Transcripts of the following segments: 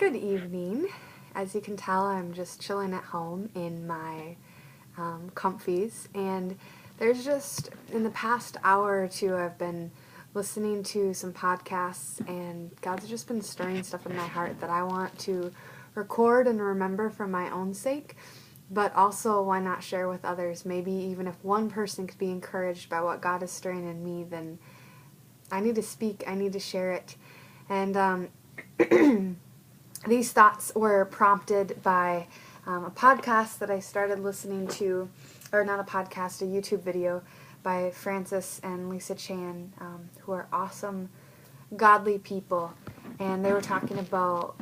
Good evening. As you can tell, I'm just chilling at home in my comfies, and there's just, in the past hour or two, I've been listening to some podcasts, and God's just been stirring stuff in my heart that I want to record and remember for my own sake, but also why not share with others? Maybe even if one person could be encouraged by what God is stirring in me, then I need to speak, I need to share it. And these thoughts were prompted by a podcast that I started listening to, or not a podcast, a YouTube video by Francis and Lisa Chan, who are awesome, godly people. And they were talking about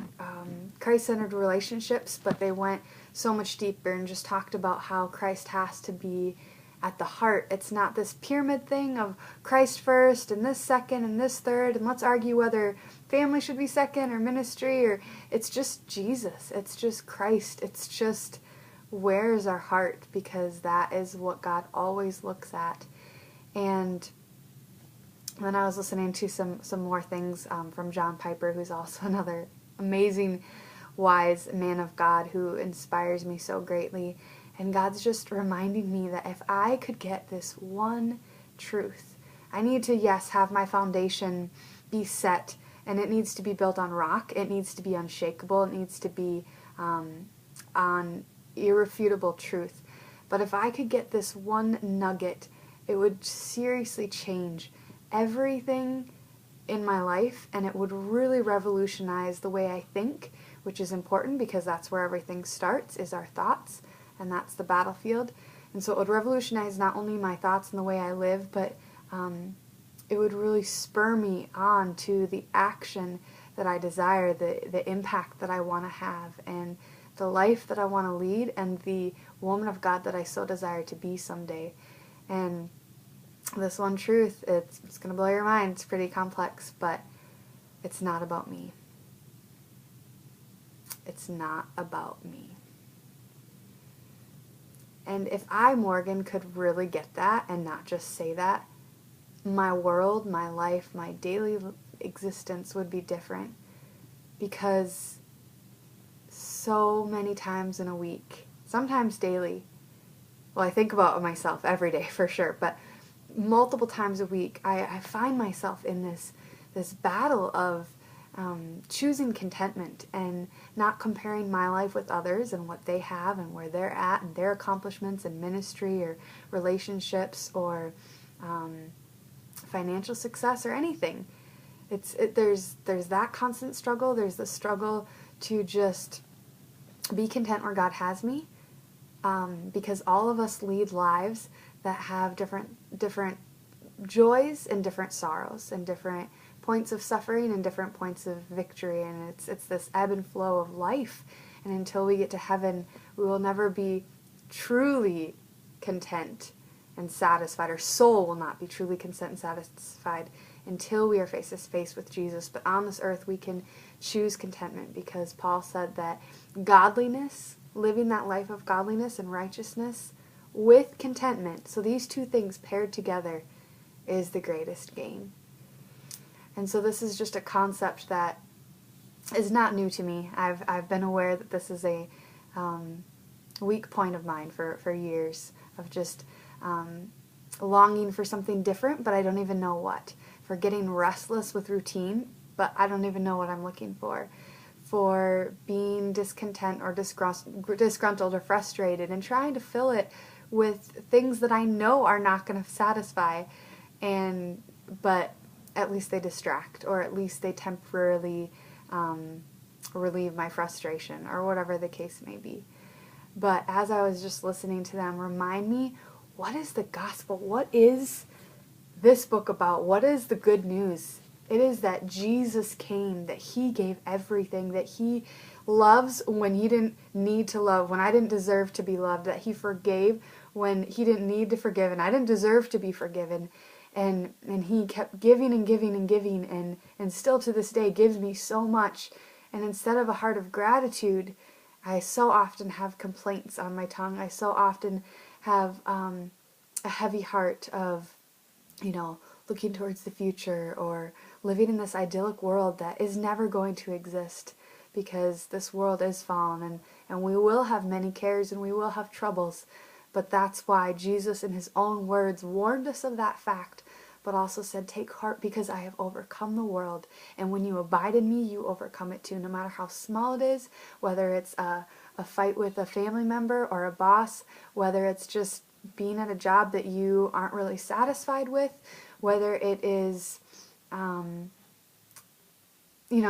Christ-centered relationships, but they went so much deeper and just talked about how Christ has to be at the heart. It's not this pyramid thing of Christ first and this second and this third, and let's argue whether family should be second or ministry, or it's just Jesus. It's just Christ. It's just, where is our heart? Because that is what God always looks at. And then I was listening to some more things from John Piper, who's also another amazing, wise man of God who inspires me so greatly. And God's just reminding me that if I could get this one truth, I need to, yes, have my foundation be set, and it needs to be built on rock. It needs to be unshakable. It needs to be on irrefutable truth. But if I could get this one nugget, it would seriously change everything in my life, and it would really revolutionize the way I think, which is important because that's where everything starts, is our thoughts. And that's the battlefield. And so it would revolutionize not only my thoughts and the way I live, but it would really spur me on to the action that I desire, the impact that I want to have, and the life that I want to lead, and the woman of God that I so desire to be someday. And this one truth, it's going to blow your mind. It's pretty complex, but it's not about me. It's not about me. And if I, Morgan, could really get that and not just say that, my world, my life, my daily existence would be different. Because so many times in a week, sometimes daily, well, I think about myself every day for sure, but multiple times a week, I find myself in this battle of choosing contentment and not comparing my life with others and what they have and where they're at and their accomplishments in ministry or relationships or financial success or anything. There's that constant struggle. There's the struggle to just be content where God has me, because all of us lead lives that have different joys and different sorrows and different points of suffering and different points of victory, and it's this ebb and flow of life. And until we get to heaven, we will never be truly content and satisfied. Our soul will not be truly content and satisfied until we are face to face with Jesus. But on this earth, we can choose contentment, because Paul said that godliness, living that life of godliness and righteousness with contentment, so these two things paired together, is the greatest gain. And so this is just a concept that is not new to me. I've been aware that this is a weak point of mine for years, of just longing for something different, but I don't even know what. For getting restless with routine, but I don't even know what I'm looking for. For being discontent or disgruntled or frustrated and trying to fill it with things that I know are not going to satisfy, but at least they distract, or at least they temporarily relieve my frustration, or whatever the case may be. But as I was just listening to them remind me, what is the gospel? What is this book about? What is the good news? It is that Jesus came, that he gave everything, that he loves when he didn't need to love, when I didn't deserve to be loved, that he forgave when he didn't need to forgive, and I didn't deserve to be forgiven. And he kept giving and giving and giving, and still to this day gives me so much. And instead of a heart of gratitude, I so often have complaints on my tongue. I so often have a heavy heart of, looking towards the future, or living in this idyllic world that is never going to exist. because this world is fallen, and we will have many cares and we will have troubles. But that's why Jesus in his own words warned us of that fact, but also said, take heart because I have overcome the world. And when you abide in me, you overcome it too, no matter how small it is, whether it's a fight with a family member or a boss, whether it's just being at a job that you aren't really satisfied with, whether it is,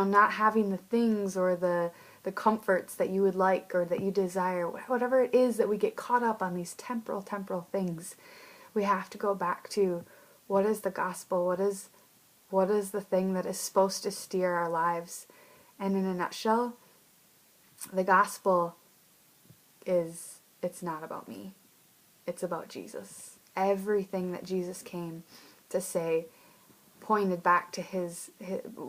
not having the things or the comforts that you would like or that you desire, whatever it is that we get caught up on these temporal things, we have to go back to what is the gospel, what is the thing that is supposed to steer our lives. And in a nutshell, the gospel is, it's not about me. It's about Jesus. Everything that Jesus came to say pointed back to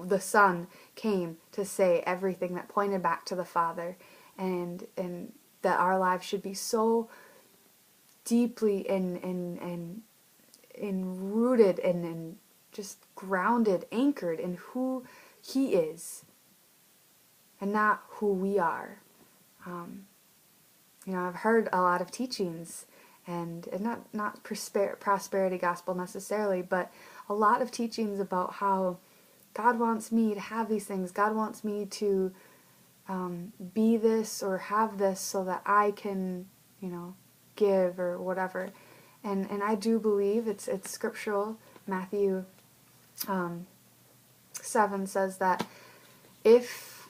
the Son came to say everything that pointed back to the Father, and that our lives should be so deeply rooted and just grounded, anchored in who He is, and not who we are. I've heard a lot of teachings, and not prosperity gospel necessarily, but a lot of teachings about how God wants me to have these things. God wants me to be this or have this so that I can, give or whatever. And I do believe it's scriptural. Matthew 7 says that if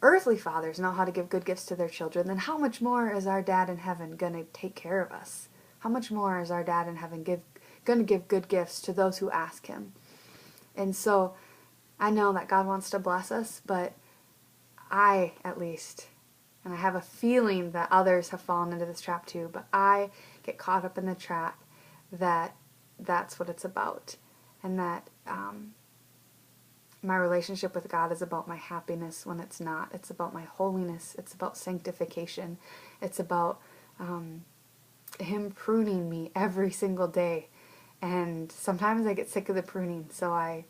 earthly fathers know how to give good gifts to their children, then how much more is our dad in heaven going to take care of us? How much more is our dad in heaven going to give good gifts to those who ask him? And so I know that God wants to bless us, but I, at least, and I have a feeling that others have fallen into this trap too, but I get caught up in the trap that that's what it's about, and that my relationship with God is about my happiness when it's not. It's about my holiness. It's about sanctification. It's about Him pruning me every single day. And sometimes I get sick of the pruning, so I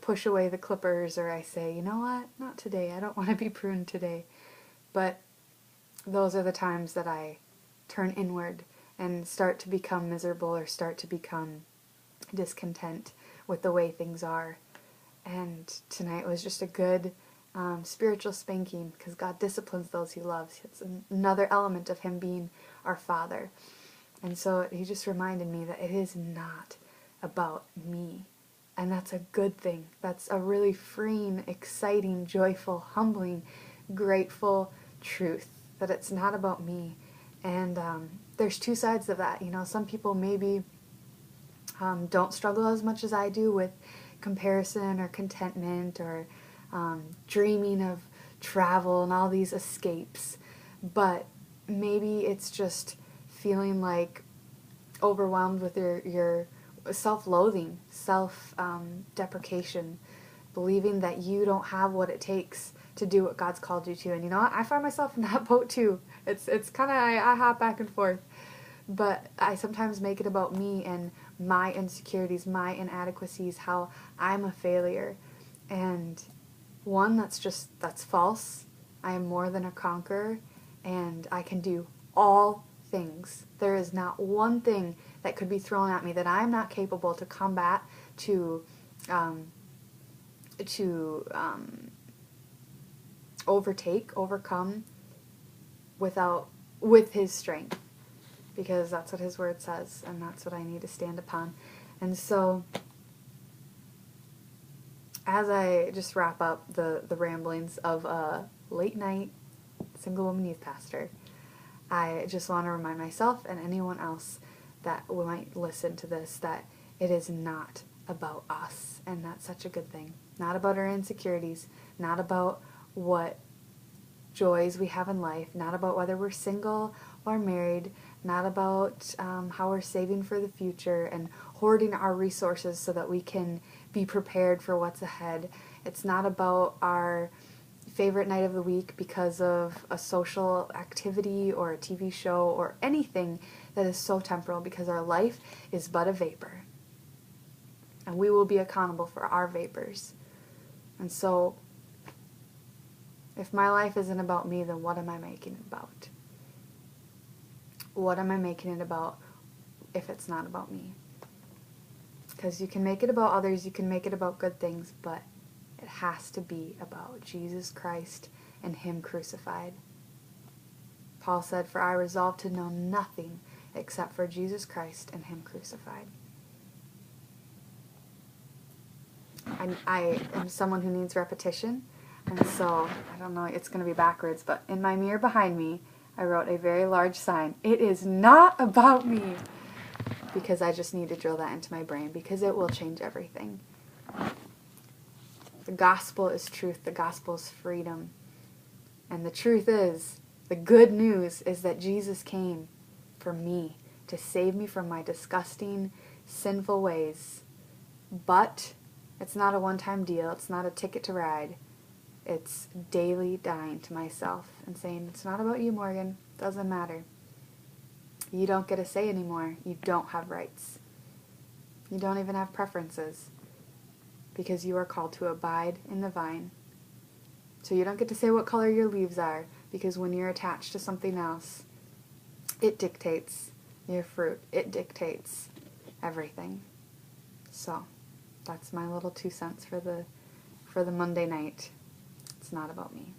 push away the clippers, or I say, you know what, not today. I don't want to be pruned today. But those are the times that I turn inward and start to become miserable or start to become discontent with the way things are. And tonight was just a good spiritual spanking, because God disciplines those He loves. It's another element of Him being our Father. And so He just reminded me that it is not about me. And that's a good thing. That's a really freeing, exciting, joyful, humbling, grateful truth, that it's not about me. And there's two sides of that. Some people maybe don't struggle as much as I do with comparison or contentment or dreaming of travel and all these escapes. But maybe it's just feeling like overwhelmed with your self-loathing, self-deprecation, believing that you don't have what it takes to do what God's called you to. And I find myself in that boat too. It's kind of, I hop back and forth. But I sometimes make it about me and my insecurities, my inadequacies, how I'm a failure. And one, that's false. I am more than a conqueror, and I can do all things. There is not one thing that could be thrown at me that I'm not capable to combat, to overcome with His strength, because that's what His word says, and that's what I need to stand upon. And so, as I just wrap up the ramblings of a late night single woman youth pastor, I just want to remind myself and anyone else that might listen to this that it is not about us, and that's such a good thing. Not about our insecurities, not about what joys we have in life, not about whether we're single or married, not about how we're saving for the future and hoarding our resources so that we can be prepared for what's ahead. It's not about our favorite night of the week because of a social activity or a TV show or anything that is so temporal, because our life is but a vapor. And we will be accountable for our vapors. And so If my life isn't about me, then what am I making it about? What am I making it about if it's not about me? Because you can make it about others, you can make it about good things, but it has to be about Jesus Christ and Him crucified. Paul said, "For I resolved to know nothing except for Jesus Christ and Him crucified." I am someone who needs repetition, and so, I don't know, it's going to be backwards, but in my mirror behind me, I wrote a very large sign, "It is not about me," because I just need to drill that into my brain, because it will change everything. The gospel is truth. The gospel is freedom. And the truth is, the good news is that Jesus came for me, to save me from my disgusting, sinful ways. But it's not a one-time deal. It's not a ticket to ride. It's daily dying to myself and saying, it's not about you, Morgan. Doesn't matter. You don't get a say anymore. You don't have rights. You don't even have preferences, because you are called to abide in the vine. So you don't get to say what color your leaves are, because when you're attached to something else, it dictates your fruit. It dictates everything. So that's my little 2 cents for the Monday night. It's not about me.